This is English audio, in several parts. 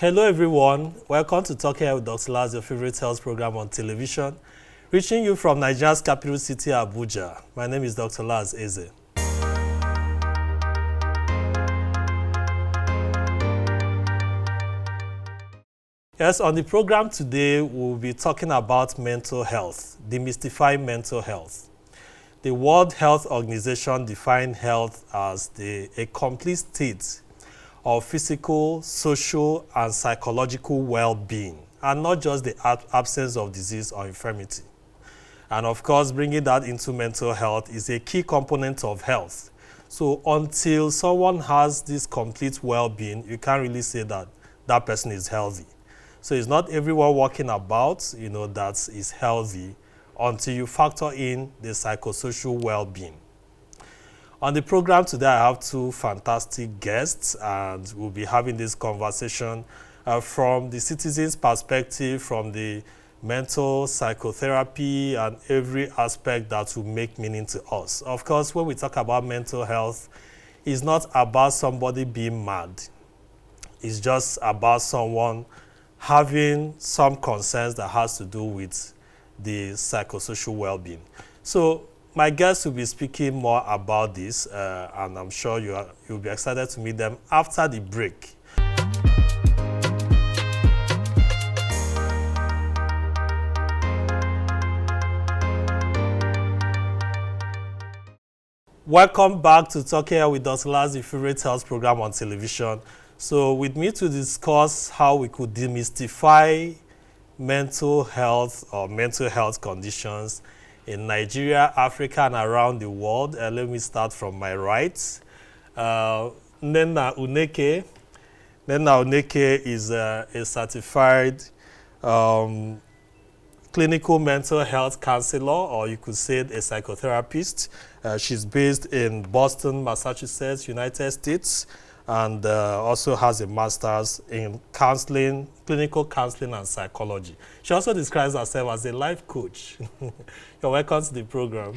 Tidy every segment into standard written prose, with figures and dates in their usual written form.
Hello everyone, welcome to Talking Health with Dr. Laz, your favorite health program on television, reaching you from Nigeria's capital city, Abuja. My name is Dr. Laz Eze. Yes, on the program today, we'll be talking about mental health, demystifying mental health. The World Health Organization defined health as a complete state of physical, social, and psychological well-being, and not just the absence of disease or infirmity. And of course, bringing that into mental health is a key component of health. So until someone has this complete well-being, you can't really say that that person is healthy. So it's not everyone walking about, that is healthy until you factor in the psychosocial well-being. On the program today, I have two fantastic guests, and we'll be having this conversation from the citizen's perspective, from the mental psychotherapy and every aspect that will make meaning to us. Of course, when we talk about mental health, it's not about somebody being mad. It's just about someone having some concerns that has to do with the psychosocial well-being. So my guests will be speaking more about this, and I'm sure you'll be excited to meet them after the break. Welcome back to Talking Health with Dr. Laz, the favorite health program on television. So with me to discuss how we could demystify mental health or mental health conditions in Nigeria, Africa, and around the world. Let me start from my right. Nnnenna Uneke. Nnnenna Uneke is a certified clinical mental health counselor, or you could say a psychotherapist. She's based in Boston, Massachusetts, United States, and also has a master's in counseling, clinical counseling and psychology. She also describes herself as a life coach. You're welcome to the program.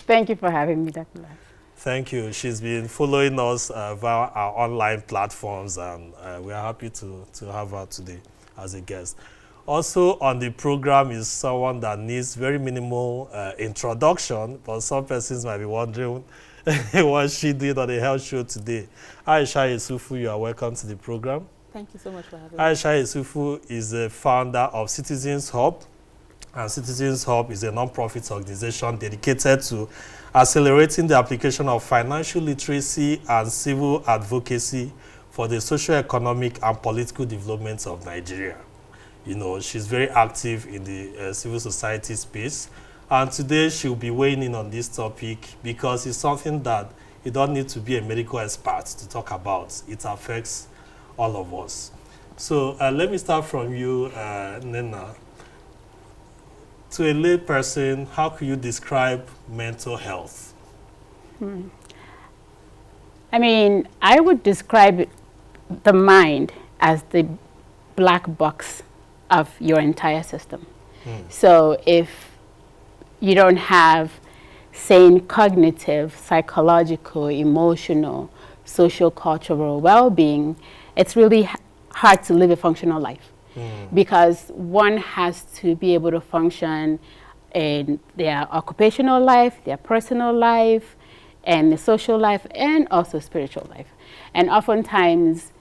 Thank you for having me, Dr. Laz. Thank you. She's been following us via our online platforms, and we are happy to have her today as a guest. Also on the program is someone that needs very minimal introduction, but some persons might be wondering what she did on the health show today. Aisha Yesufu, you are welcome to the program. Thank you so much for having me. Aisha Yesufu is the founder of Citizens Hub, and Citizens Hub is a non-profit organization dedicated to accelerating the application of financial literacy and civil advocacy for the socio-economic and political development of Nigeria. She's very active in the civil society space. And today she'll be weighing in on this topic because it's something that you don't need to be a medical expert to talk about. It affects all of us. So let me start from you, Nnnenna. To a lay person, how could you describe mental health? I would describe the mind as the black box of your entire system. So if you don't have sane cognitive, psychological, emotional, social, cultural well-being, it's really hard to live a functional life because one has to be able to function in their occupational life, their personal life, and the social life, and also spiritual life. And oftentimes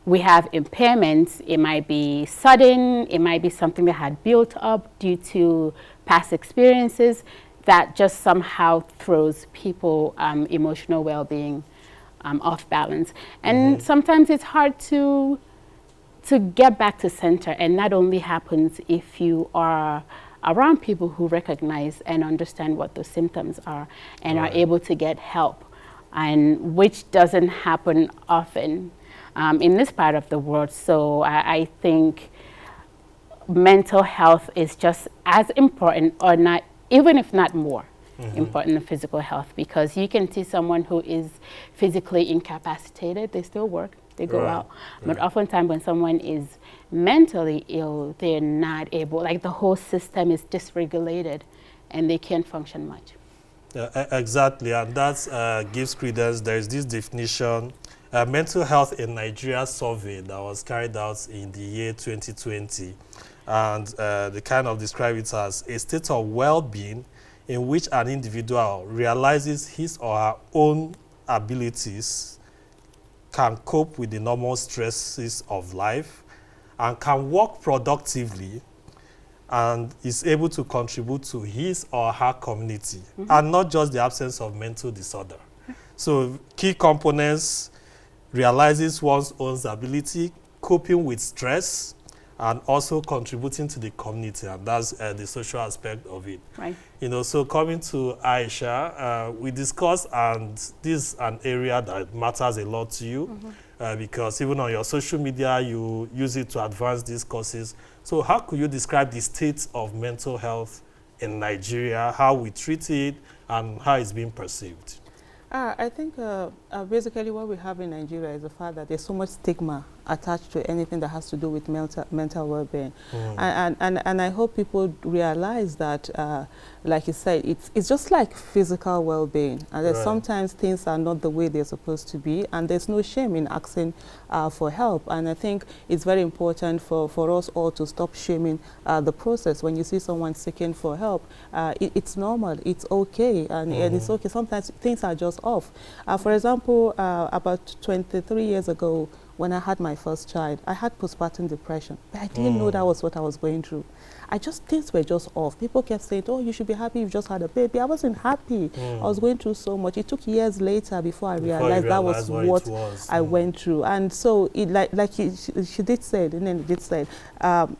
we have impairments. It might be sudden, it might be something that had built up due to past experiences that just somehow throws people emotional well-being off balance. And sometimes it's hard to get back to center, and that only happens if you are around people who recognize and understand what those symptoms are and are able to get help, and which doesn't happen often in this part of the world. So I think mental health is just as important, or not, even if not more important than physical health, because you can see someone who is physically incapacitated, they still work, they go out. But oftentimes when someone is mentally ill, they're not able, like the whole system is dysregulated and they can't function much. Exactly, and that gives credence. There is this definition a mental health in Nigeria survey that was carried out in the year 2020. And they kind of describe it as a state of well-being in which an individual realizes his or her own abilities, can cope with the normal stresses of life, and can work productively, and is able to contribute to his or her community, and not just the absence of mental disorder. So key components: realizes one's own ability, coping with stress, and also contributing to the community, and that's the social aspect of it. Right. You know, so coming to Aisha, we discussed, and this is an area that matters a lot to you, because even on your social media, you use it to advance these causes. So how could you describe the state of mental health in Nigeria, how we treat it, and how it's being perceived? I think basically what we have in Nigeria is the fact that there's so much stigma attached to anything that has to do with mental well-being. And I hope people realize that, like you said, it's just like physical well-being. And that sometimes things are not the way they're supposed to be, and there's no shame in asking for help. And I think it's very important for us all to stop shaming the process. When you see someone seeking for help, it's normal, it's okay, and it's okay. Sometimes things are just off. For example, about 23 years ago, when I had my first child, I had postpartum depression, but I didn't know that was what I was going through. Things were just off. People kept saying, oh, you should be happy, you've just had a baby. I wasn't happy. I was going through so much. It took years later before I realized that was what I went through. And so, she did say, and then did say,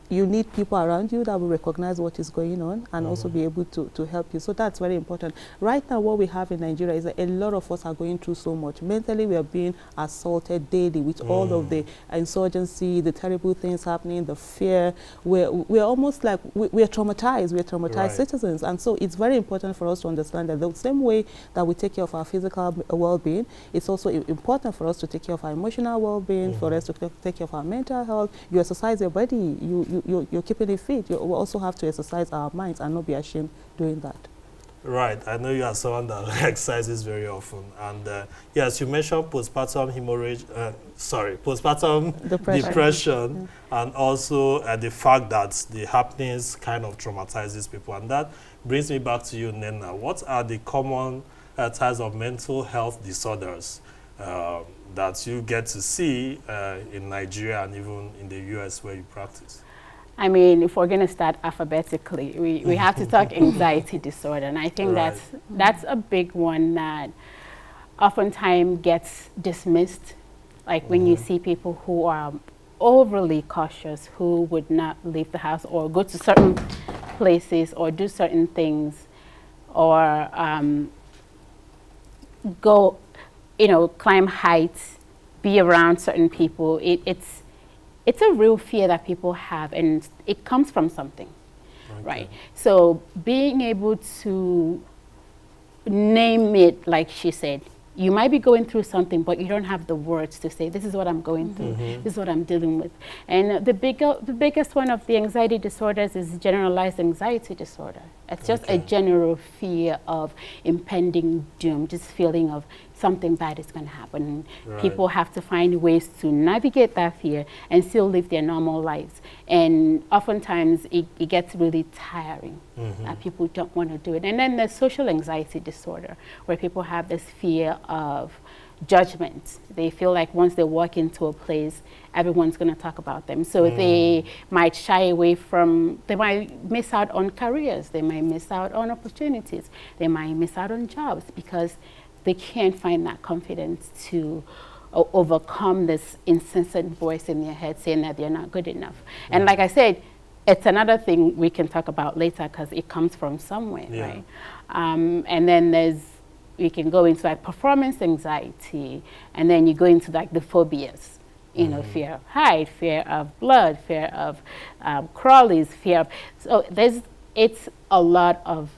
you need people around you that will recognize what is going on and also be able to help you. So that's very important. Right now, what we have in Nigeria is that a lot of us are going through so much. Mentally, we are being assaulted daily with all of the insurgency, the terrible things happening, the fear. We're almost like we're traumatized. We're traumatized citizens. And so it's very important for us to understand that the same way that we take care of our physical well-being, it's also important for us to take care of our emotional well-being, for us to take care of our mental health. You exercise your body, you're keeping it fit. You also have to exercise our minds and not be ashamed doing that. Right. I know you are someone that exercises very often. And yes, you mentioned postpartum hemorrhage, postpartum depression, and also the fact that the happenings kind of traumatizes people. And that brings me back to you, Nnnenna. What are the common types of mental health disorders that you get to see in Nigeria and even in the US where you practice? I mean, if we're going to start alphabetically, we have to talk anxiety disorder. And I think that's a big one that oftentimes gets dismissed. Like when you see people who are overly cautious, who would not leave the house or go to certain places or do certain things, or go, climb heights, be around certain people. It's a real fear that people have, and it comes from something, right? So being able to name it, like she said, you might be going through something, but you don't have the words to say, this is what I'm going through, this is what I'm dealing with. And the biggest one of the anxiety disorders is generalized anxiety disorder. It's just a general fear of impending doom, just feeling of something bad is going to happen. People have to find ways to navigate that fear and still live their normal lives. And oftentimes it gets really tiring. People don't want to do it. And then there's social anxiety disorder, where people have this fear of judgment. They feel like once they walk into a place, everyone's going to talk about them. So they might shy away from, they might miss out on careers. They might miss out on opportunities. They might miss out on jobs because they can't find that confidence to overcome this incessant voice in their head saying that they're not good enough. And like I said, it's another thing we can talk about later because it comes from somewhere, right? And then you can go into like performance anxiety, and then you go into like the phobias, fear of height, fear of blood, fear of crawlies, fear of, so it's a lot of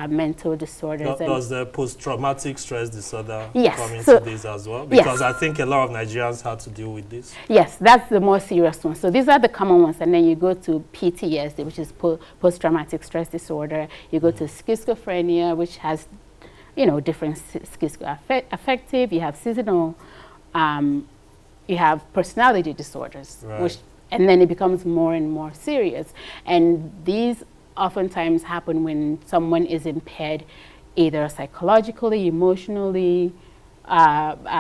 mental disorders. Does the post-traumatic stress disorder come into this as well? Because I think a lot of Nigerians have to deal with this. Yes, that's the more serious one. So these are the common ones. And then you go to PTSD, which is post-traumatic stress disorder. You go to schizophrenia, which has, different schizoaffective. You have seasonal you have personality disorders, Right. and then it becomes more and more serious. And these oftentimes happen when someone is impaired either psychologically, emotionally,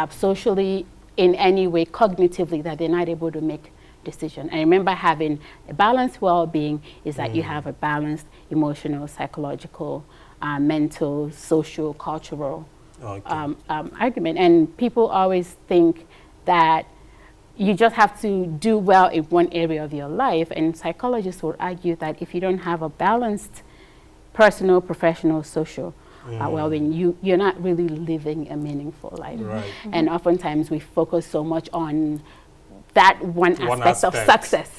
socially, in any way, cognitively, that they're not able to make decision. I remember having a balanced well-being is that you have a balanced emotional, psychological, mental, social, cultural argument. And people always think that you just have to do well in one area of your life. And psychologists would argue that if you don't have a balanced personal, professional, social well-being, you're not really living a meaningful life. Right. And oftentimes we focus so much on that one aspect of success,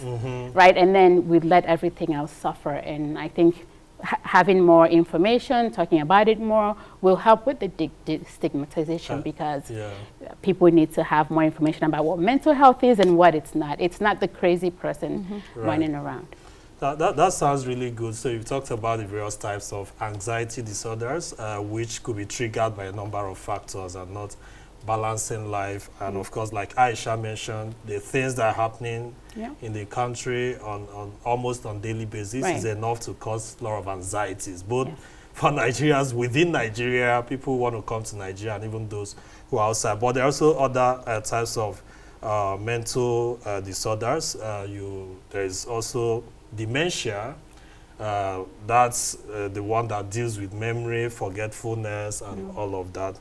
right? And then we let everything else suffer. And I think having more information, talking about it more, will help with the stigmatization, because people need to have more information about what mental health is and what it's not. It's not the crazy person running around. That sounds really good. So you've talked about the various types of anxiety disorders, which could be triggered by a number of factors and not balancing life. And of course, like Aisha mentioned, the things that are happening in the country on almost on daily basis is enough to cause a lot of anxieties, both for Nigerians within Nigeria, people who want to come to Nigeria, and even those who are outside. But there are also other types of mental disorders. There is also dementia. That's the one that deals with memory, forgetfulness, and all of that.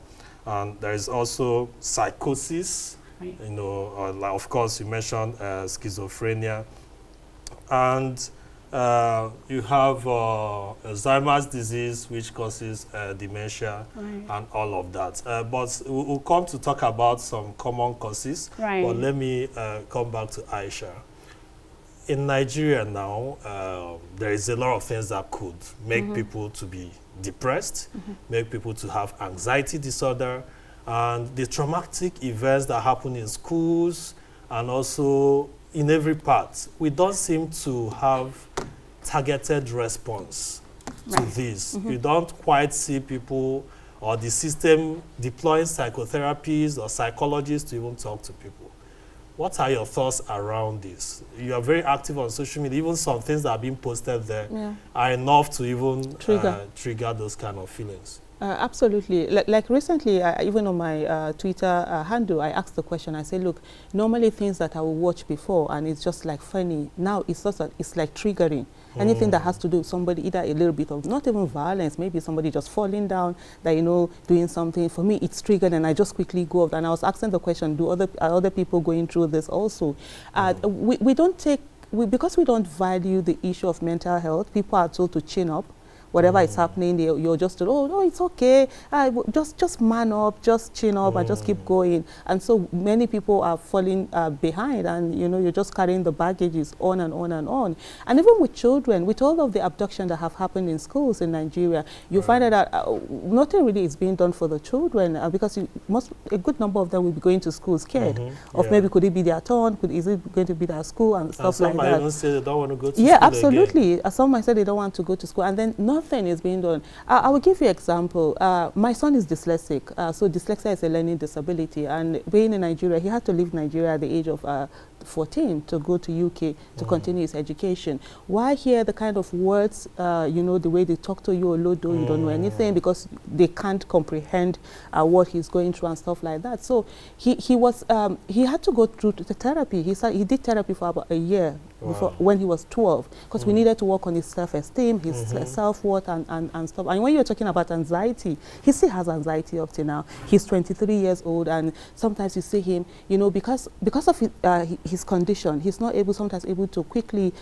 And there is also psychosis, you know, like of course you mentioned schizophrenia. And you have Alzheimer's disease, which causes dementia and all of that. But we'll come to talk about some common causes. But let me come back to Aisha. In Nigeria now, there is a lot of things that could make people to be depressed, make people to have anxiety disorder, and the traumatic events that happen in schools and also in every part. We don't seem to have targeted response to this. You don't quite see people or the system deploying psychotherapists or psychologists to even talk to people. What are your thoughts around this? You are very active on social media. Even some things that are being posted there are enough to even trigger those kind of feelings. Absolutely. Like recently, even on my Twitter handle, I asked the question. I said, look, normally things that I will watch before and it's just like funny, now it's like triggering. Anything that has to do with somebody, either a little bit of, not even violence, maybe somebody just falling down, that, you know, doing something. For me, it's triggered and I just quickly go off. And I was asking the question, are other people going through this also? We don't take, because we don't value the issue of mental health, people are told to chin up. Whatever is happening, you're just told, oh, it's okay, just man up, just chin up, and just keep going. And so many people are falling behind, and you know, you're just carrying the baggages on and on and on. And even with children, with all of the abduction that have happened in schools in Nigeria, you find that nothing really is being done for the children, because a good number of them will be going to school scared of maybe could it be their turn, is it going to be their school and stuff like that. Some might even say they don't want to go to school absolutely. Again. Some might say they don't want to go to school, and then nothing is being done. I will give you an example. My son is dyslexic, so dyslexia is a learning disability, and being in Nigeria, he had to leave Nigeria at the age of 14 to go to UK to continue his education. Why hear the kind of words, you know, the way they talk to you, Olodo, you don't know anything, because they can't comprehend what he's going through and stuff like that. So he had to go through the therapy. He did therapy for about a year before, when he was 12, because we needed to work on his self-esteem, his self-worth and stuff. And when you're talking about anxiety, he still has anxiety up to now. He's 23 years old, and sometimes you see him, you know, because of his condition, he's not sometimes able to quickly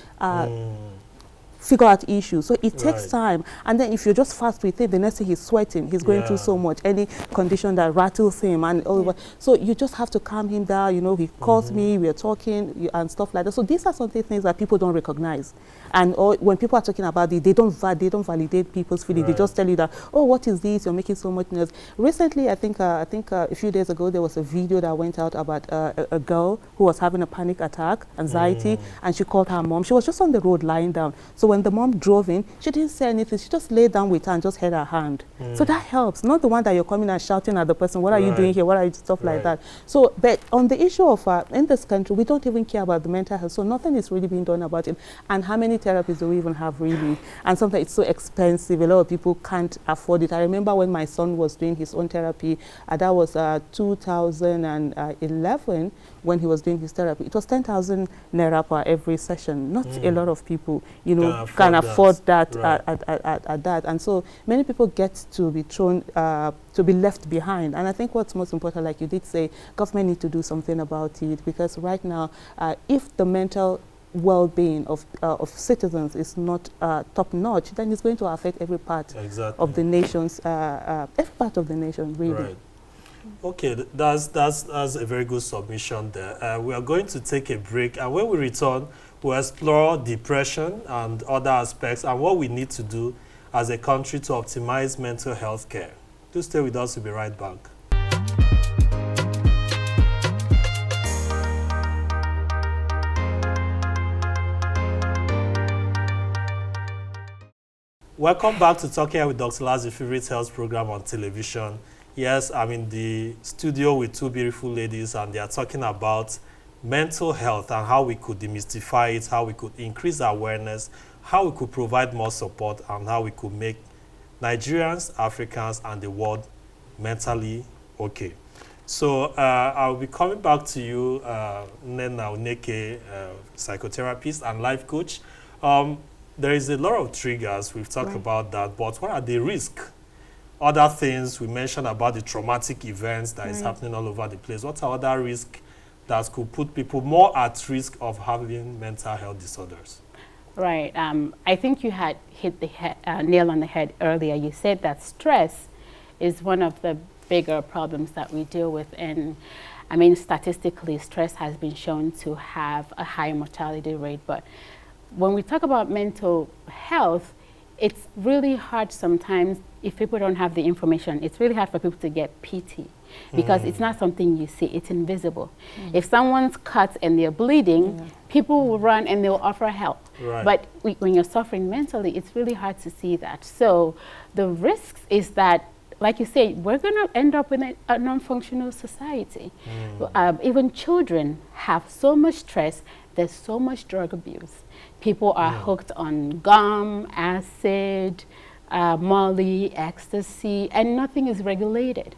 figure out issues. So it takes time. And then if you're just fast with it, the next thing he's sweating, he's going through so much, any condition that rattles him and all over. So you just have to calm him down. You know, he calls me, we're talking and stuff like that. So these are some things that people don't recognize. And when people are talking about it, they don't validate people's feelings. They just tell you that, oh, what is this? You're making so much noise. Recently, I think a few days ago, there was a video that went out about a girl who was having a panic attack, anxiety, and she called her mom. She was just on the road lying down. So when the mom drove in, she didn't say anything. She just lay down with her and just held her hand. So that helps. Not the one that you're coming and shouting at the person, what are you doing here? What are you, stuff like that. So, but on the issue of, in this country, we don't even care about the mental health. So nothing is really being done about it. And how many therapists do we even have really? And sometimes it's so expensive. A lot of people can't afford it. I remember when my son was doing his own therapy, that was 2011 when he was doing his therapy. It was 10,000 naira per every session. Not a lot of people, you know, can afford that at that. And so many people get to be thrown, to be left behind. And I think what's most important, like you did say, government need to do something about it, because right now, if the mental well-being of citizens is not top-notch, then it's going to affect every part of the nation's, every part of the nation, really. Right. Okay, that's a very good submission there. We are going to take a break, and when we return, we'll explore depression and other aspects and what we need to do as a country to optimize mental health care. Do stay with us, we'll be right back. Welcome back to Talking Here with Dr. Laz, your favorite health program on television. Yes, I'm in the studio with two beautiful ladies, and they are talking about mental health and how we could demystify it, how we could increase awareness, how we could provide more support, and how we could make Nigerians, Africans, and the world mentally okay. So I'll be coming back to you, Nnnenna, Uneke, psychotherapist and life coach. There is a lot of triggers, we've talked about that, but what are the risks? Other things, we mentioned about the traumatic events that is happening all over the place. What are other risks that could put people more at risk of having mental health disorders? Right. I think you had hit the nail on the head earlier. You said that stress is one of the bigger problems that we deal with. And I mean, statistically, stress has been shown to have a high mortality rate. But when we talk about mental health, it's really hard sometimes if people don't have the information. It's really hard for people to get PT because it's not something you see. It's invisible. If someone's cut and they're bleeding, people will run and they'll offer help. But when you're suffering mentally, it's really hard to see that. So the risks is that, like you say, we're going to end up in a non-functional society. Even children have so much stress. There's so much drug abuse. People are hooked on gum, acid, Molly, ecstasy, and nothing is regulated.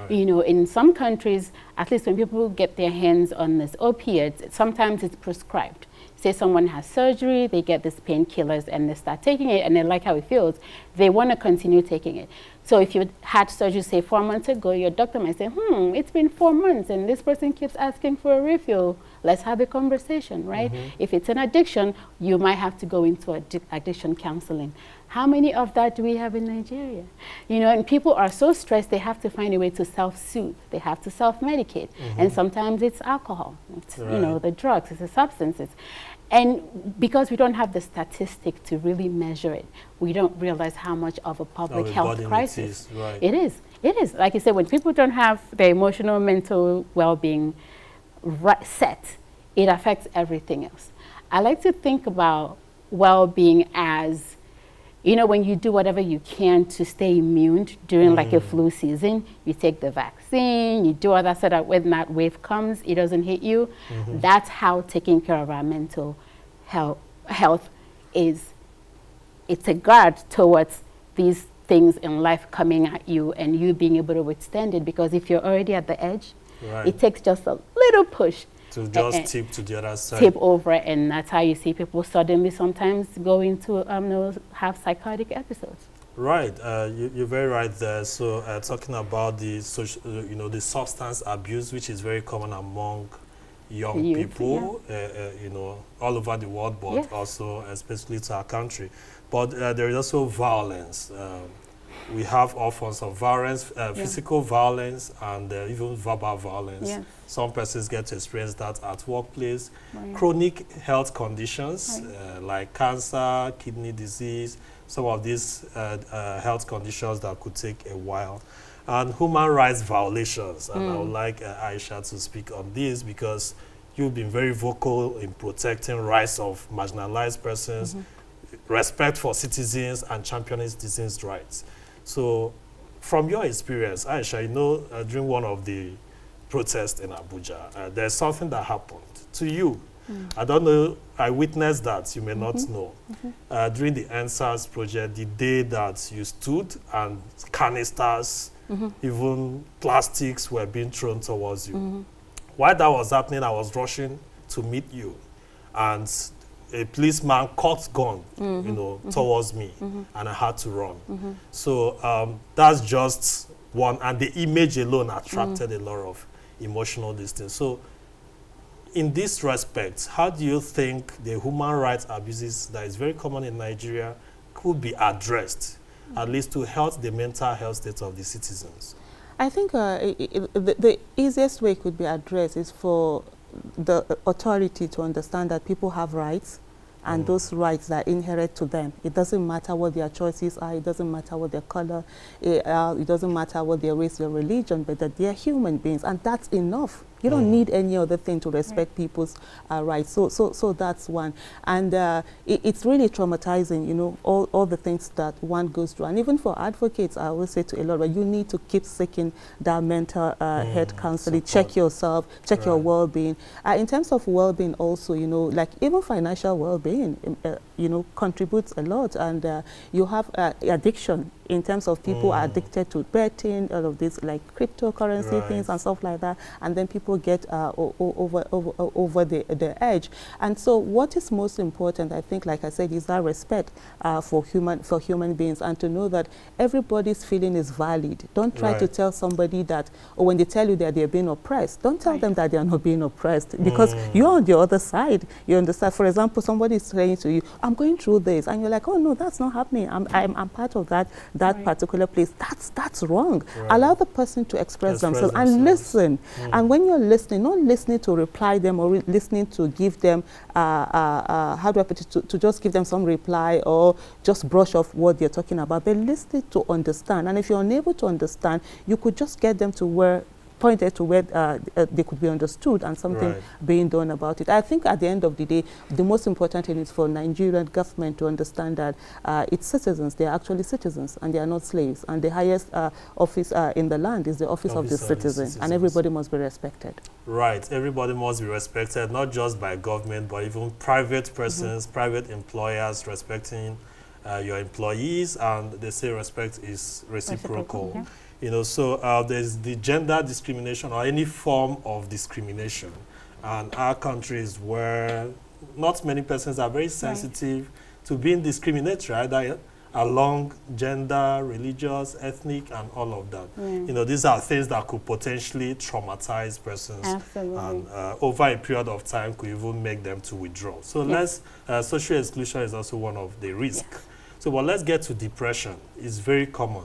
You know, in some countries, at least when people get their hands on this opiates, sometimes it's prescribed. Say someone has surgery, they get these painkillers and they start taking it and they like how it feels. They want to continue taking it. So if you had surgery, say 4 months ago, your doctor might say, it's been 4 months and this person keeps asking for a refill. Let's have a conversation, right? If it's an addiction, you might have to go into addiction counseling. How many of that do we have in Nigeria? You know, and people are so stressed, they have to find a way to self-soothe. They have to self-medicate. And sometimes it's alcohol. It's, you know, the drugs, it's the substances. And because we don't have the statistic to really measure it, we don't realize how much of a public health crisis it is. It is. Like I said, when people don't have their emotional, mental well-being set, it affects everything else. I like to think about well-being as, you know, when you do whatever you can to stay immune during like a flu season, you take the vaccine, you do all that so that when that wave comes, it doesn't hit you. That's how taking care of our mental health is. It's a guard towards these things in life coming at you and you being able to withstand it, because if you're already at the edge, it takes just a little push to just tip to the other side. Tip over, and that's how you see people suddenly sometimes go into have psychotic episodes. Right, you're very right there. So talking about the the substance abuse, which is very common among young people, you know, all over the world, but also especially to our country. But there is also violence. We have all forms of violence, physical violence, and even verbal violence. Some persons get to experience that at workplace. Chronic health conditions like cancer, kidney disease, some of these health conditions that could take a while. And human rights violations. And I would like Aisha to speak on this, because you've been very vocal in protecting rights of marginalized persons, respect for citizens and championing citizens' rights. So from your experience, Aisha, you know, during one of the protests in Abuja, there's something that happened to you. I don't know, I witnessed that, you may not know. During the ANSARS project, the day that you stood and canisters, even plastics were being thrown towards you. While that was happening, I was rushing to meet you. And a policeman cocked gun, you know, towards me, and I had to run. So that's just one, and the image alone attracted a lot of emotional distance. So in this respect, how do you think the human rights abuses that is very common in Nigeria could be addressed, at least to help the mental health state of the citizens? I think the easiest way it could be addressed is for the authority to understand that people have rights, and those rights are inherent to them. It doesn't matter what their choices are, it doesn't matter what their color, it doesn't matter what their race or religion, but that they're human beings, and that's enough. You don't need any other thing to respect people's rights. So that's one. And it's really traumatizing, you know, all the things that one goes through. And even for advocates, I always say to a lot, you need to keep seeking that mental health counseling, check yourself, check your well-being. In terms of well-being also, you know, like even financial well-being, you know, contributes a lot. And you have addiction in terms of people are addicted to betting, all of this like cryptocurrency things and stuff like that. And then people get over the edge. And so what is most important, I think, like I said, is that respect for human beings, and to know that everybody's feeling is valid. Don't try to tell somebody that, or when they tell you that they're being oppressed, don't tell them that they are not being oppressed, because you're on the other side. You understand? For example, somebody is saying to you, I'm going through this, and you're like, oh no, that's not happening. I'm part of that particular place. That's wrong. Allow the person to express themselves and listen. And when you're listening, not listening to reply them or listening to give them, how do I put it, to just give them some reply or just brush off what they're talking about, but listening to understand. And if you're unable to understand, you could just get them to where pointed to where they could be understood and something being done about it. I think at the end of the day, the most important thing is for Nigerian government to understand that its citizens, they are actually citizens and they are not slaves. And the highest office in the land is the office of the citizen, and everybody must be respected. Right, everybody must be respected, not just by government, but even private persons, private employers respecting your employees, and they say respect is reciprocal. You know, so there's the gender discrimination or any form of discrimination. And our countries where not many persons are very sensitive to being discriminatory, either along gender, religious, ethnic, and all of that. You know, these are things that could potentially traumatize persons. And over a period of time could even make them to withdraw. So social exclusion is also one of the risks. So well, let's get to depression. It's very common.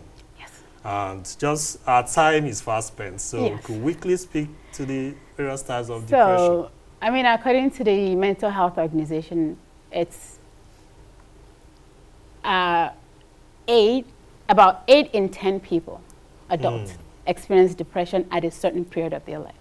And just our time is fast spent, so could we quickly speak to the various types of depression? So, I mean, according to the Mental Health Organization, it's about 8 in 10 people, adults, experience depression at a certain period of their lives.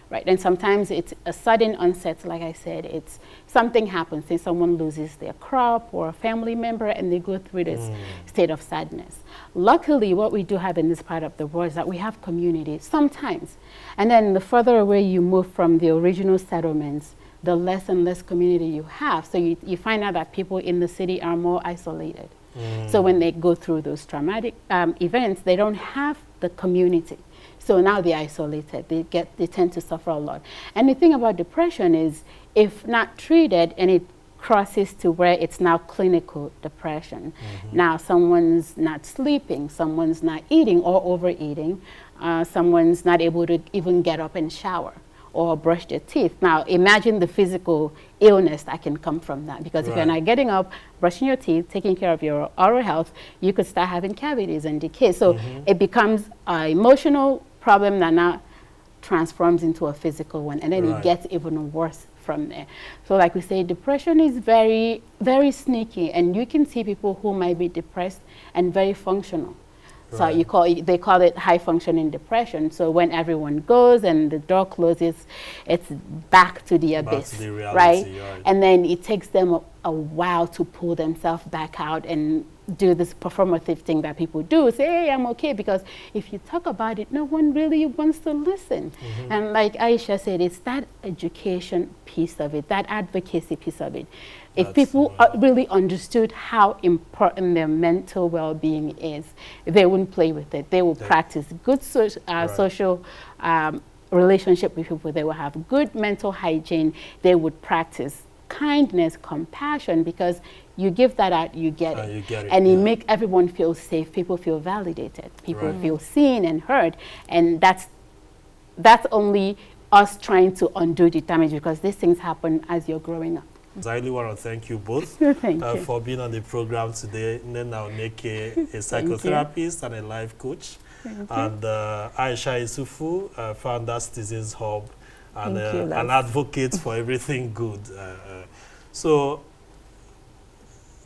Right, and sometimes it's a sudden onset, like I said, it's something happens, say someone loses their crop or a family member and they go through this state of sadness. Luckily, what we do have in this part of the world is that we have communities sometimes. And then the further away you move from the original settlements, the less and less community you have. So you find out that people in the city are more isolated. So when they go through those traumatic events, they don't have the community. So now they're isolated, they tend to suffer a lot. And the thing about depression is, if not treated and it crosses to where it's now clinical depression, now someone's not sleeping, someone's not eating or overeating, someone's not able to even get up and shower or brush their teeth. Now imagine the physical illness that can come from that, because if you're not getting up, brushing your teeth, taking care of your oral health, you could start having cavities and decay. So it becomes an emotional problem that now transforms into a physical one, and then it gets even worse from there. So like we say, depression is very, very sneaky, and you can see people who might be depressed and very functional. So they call it high functioning depression. So when everyone goes and the door closes, it's back to the abyss, back to the reality, right? And then it takes them a while to pull themselves back out and do this performative thing that people do, say, hey, I'm okay, because if you talk about it, no one really wants to listen. And like Aisha said, it's that education piece of it, that advocacy piece of it. If people really understood how important their mental well-being is, they wouldn't play with it. They will practice good social relationship with people. They will have good mental hygiene. They would practice kindness, compassion, because you give that out, you get it. And it makes everyone feel safe. People feel validated. People feel seen and heard. And that's only us trying to undo the damage, because these things happen as you're growing up. I really want to thank you both for being on the program today. Nnnenna Uneke, a psychotherapist and a life coach. And Aisha Yesufu, founder Citizens Hub, and an advocate for everything good. So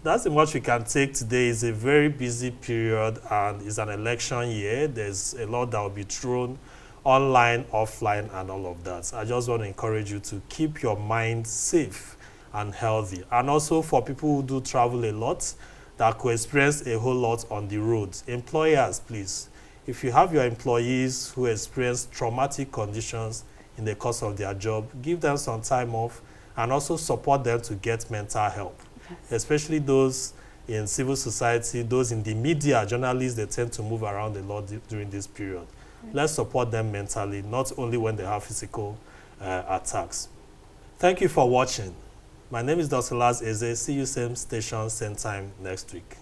that's much we can take today. It's a very busy period, and it's an election year. There's a lot that will be thrown online, offline, and all of that. I just want to encourage you to keep your mind safe and healthy. And also for people who do travel a lot, that could experience a whole lot on the roads. Employers, please, if you have your employees who experience traumatic conditions in the course of their job, give them some time off and also support them to get mental help. Especially those in civil society, those in the media, journalists, they tend to move around a lot during this period. Let's support them mentally, not only when they have physical attacks. Thank you for watching. My name is Dr. Laz Eze. See you same station, same time next week.